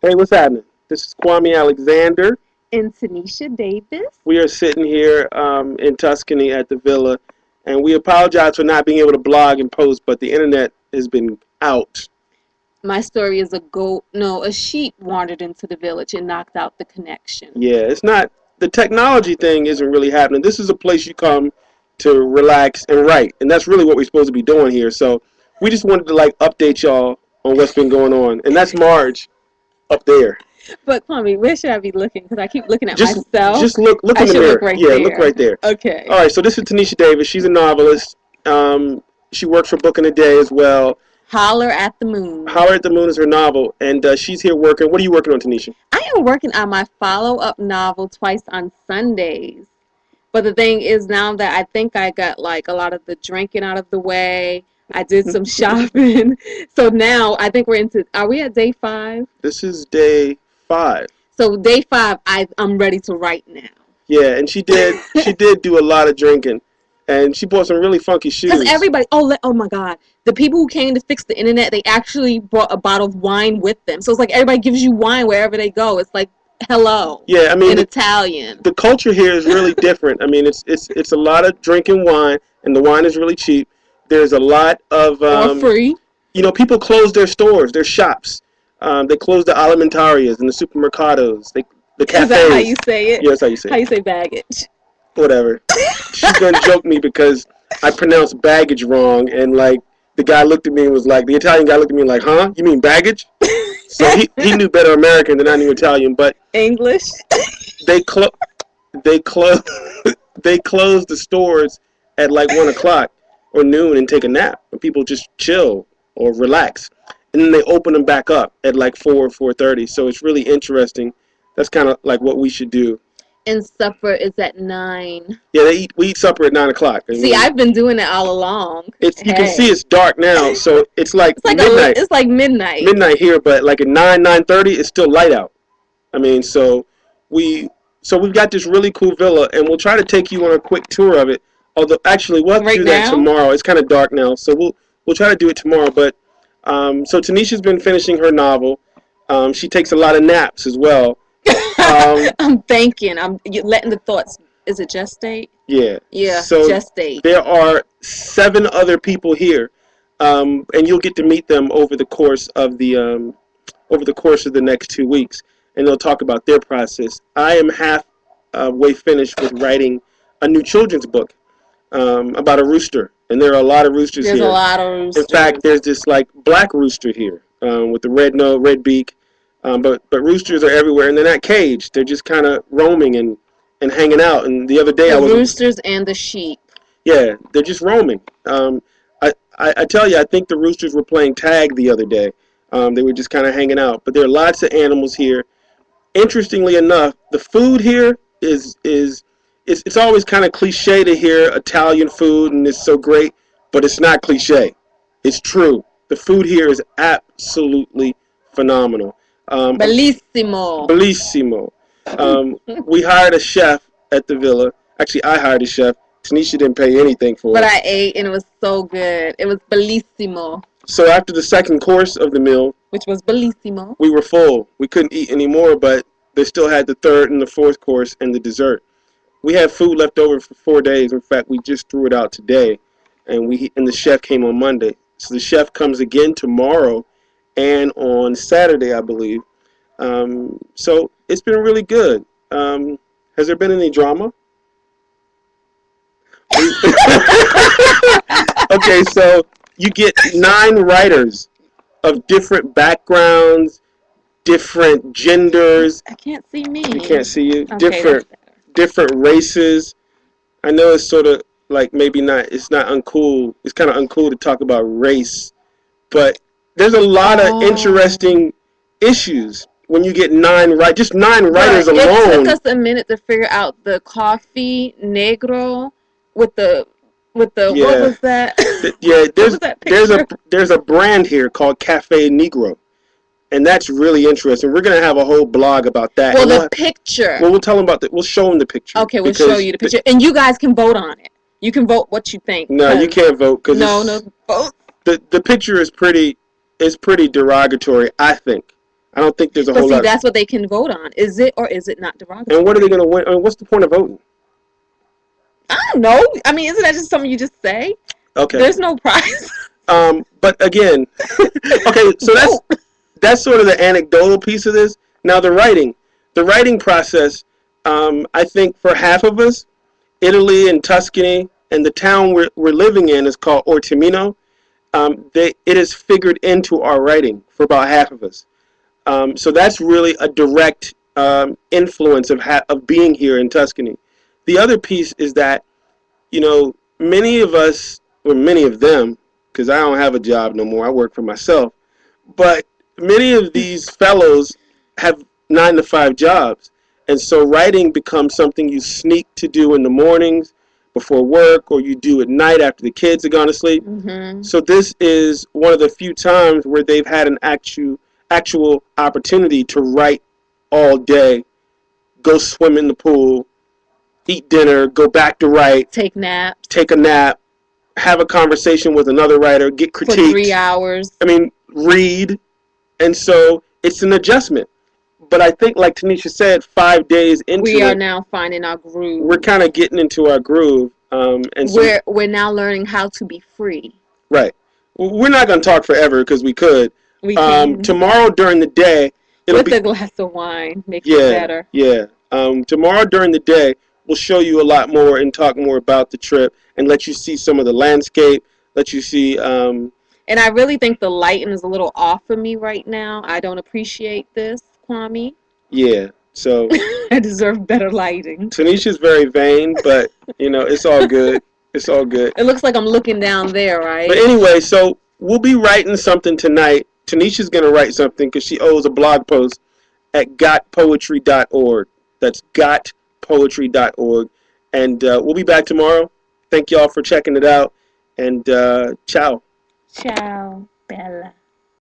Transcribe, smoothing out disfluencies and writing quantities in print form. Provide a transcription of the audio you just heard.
Hey, what's happening? This is Kwame Alexander. And Tanisha Davis. We are sitting here in Tuscany at the villa, and we apologize for not being able to blog and post, but the internet has been out. My story is a sheep wandered into the village and knocked out the connection. Yeah, it's not, the technology thing isn't really happening. This is a place you come to relax and write, and that's really what we're supposed to be doing here. So we just wanted to update y'all on what's been going on, and that's Marge up there. But Kwame, where should I be looking? Because I keep looking at Just myself. just look I in the should mirror. look right Yeah, there. look right there. Okay. All right, so this is Tanisha Davis. She's a novelist. She works for Book in a Day as well. Holler at the Moon. Holler at the Moon is her novel, and she's here working. What are you working on, Tanisha? I am working on my follow-up novel Twice on Sundays. But the thing is now that I think I got a lot of the drinking out of the way. I did some shopping. So now I think are we at day 5? This is day 5. So day 5, I'm ready to write now. Yeah, and she did do a lot of drinking, and she bought some really funky shoes. Because everybody, oh my God, the people who came to fix the internet, they actually brought a bottle of wine with them. So it's like everybody gives you wine wherever they go. It's like hello. Yeah, I mean in Italian. The culture here is really different. I mean, it's a lot of drinking wine, and the wine is really cheap. There's a lot of or free. You know, people close their stores, their shops. They close the alimentarias and the supermercados. The cafes. Is that how you say it? Yeah, that's how you say it. How you say baggage? Whatever. She's gonna joke me because I pronounced baggage wrong, and the guy looked at me and was like, the Italian guy looked at me like, huh? You mean baggage? So he knew better American than I knew Italian, but English. they close the stores at 1:00 or noon and take a nap, and people just chill or relax, and then they open them back up at 4:30. So it's really interesting. That's kind of what we should do. And supper is at 9. Yeah, we eat supper at 9:00. See, I've been doing it all along. You can see it's dark now, so it's midnight. It's like midnight. Midnight here, but at 9:30, it's still light out. I mean, so we've got this really cool villa, and we'll try to take you on a quick tour of it. Although actually, we'll have to do that tomorrow. It's kind of dark now, so we'll try to do it tomorrow. But so Tanisha's been finishing her novel. She takes a lot of naps as well. I'm thinking. I'm letting the thoughts. Is it gestate? Yeah. Yeah. So gestate. There are 7 other people here, and you'll get to meet them over the course of the next 2 weeks, and they'll talk about their process. I am half way finished with writing a new children's book about a rooster, and there are a lot of roosters here. There's a lot of roosters. In fact, there's this black rooster here with the red nose, red beak. But roosters are everywhere, and they're not caged. They're just kind of roaming and hanging out. And the other day the roosters and the sheep. Yeah, they're just roaming. I tell you, I think the roosters were playing tag the other day. They were just kind of hanging out. But there are lots of animals here. Interestingly enough, the food here it's always kind of cliche to hear Italian food and it's so great, but it's not cliche. It's true. The food here is absolutely phenomenal. Bellissimo. Bellissimo. We hired a chef at the villa. Actually, I hired a chef. Tanisha didn't pay anything for it. But I ate, and it was so good. It was bellissimo. So after the second course of the meal, which was bellissimo, we were full. We couldn't eat anymore, but they still had the third and the fourth course and the dessert. We had food left over for 4 days. In fact, we just threw it out today, and the chef came on Monday. So the chef comes again tomorrow and on Saturday, I believe. So it's been really good. Has there been any drama? Okay, so you get 9 writers of different backgrounds, different genders. I can't see me. You can't see you. Okay, different races. I know it's sort of maybe not. It's not uncool. It's kind of uncool to talk about race, but there's a lot of interesting issues when you get 9 just 9 writers alone. It took us a minute to figure out the coffee negro with the what was that? Yeah, there's a brand here called Cafe Negro, and that's really interesting. We're gonna have a whole blog about that. Well, the picture. Well, we'll tell them about that. We'll show them the picture. Okay, we'll show you the picture, and you guys can vote on it. You can vote what you think. No, you can't vote because no vote. The picture is pretty derogatory, I think. I don't think there's a But whole see, lot. that's what they can vote on. Is it or is it not And what are they derogatory? going to win? I mean, what's the point of voting? I don't know. I mean, isn't that just something you just say? Okay. There's no prize. But again, okay, so Vote. that's sort of the anecdotal piece of this. Now the writing process. I think for half of us, Italy and Tuscany and the town we're living in is called Ortimino. It is figured into our writing for about half of us. So that's really a direct influence of being here in Tuscany. The other piece is that many of us, or many of them, because I don't have a job no more. I work for myself. But many of these fellows have 9 to 5 jobs, and so writing becomes something you sneak to do in the mornings before work, or you do at night after the kids are gone to sleep. Mm-hmm. So this is one of the few times where they've had an actual opportunity to write all day, go swim in the pool, eat dinner, go back to write, Take naps take a nap, have a conversation with another writer, get for 3 hours. critiqued. I mean, read. And so it's an adjustment. But I think, like Tanisha said, 5 days We into are it, now finding our we're groove. kind of getting into our groove. And so, We're now learning how to be free. right. We're not going to talk forever because we could. We can. Tomorrow during the day, it'll With be, a glass of wine makes it yeah, better. yeah. Tomorrow during the day, we'll show you a lot more and talk more about the trip and let you see some of the landscape, let you see, And I really think the lighting is a little off for me right now. I don't appreciate this, Kwame. yeah. So I deserve better lighting. Tanisha's very vain, but it's all good. It's all good. It looks like I'm looking down there, But right? anyway, so we'll be writing something tonight. Tanisha's gonna write something because she owes a blog post at gotpoetry.org. That's gotpoetry.org. And we'll be back tomorrow. Thank y'all for checking it out. And ciao. Ciao, Bella.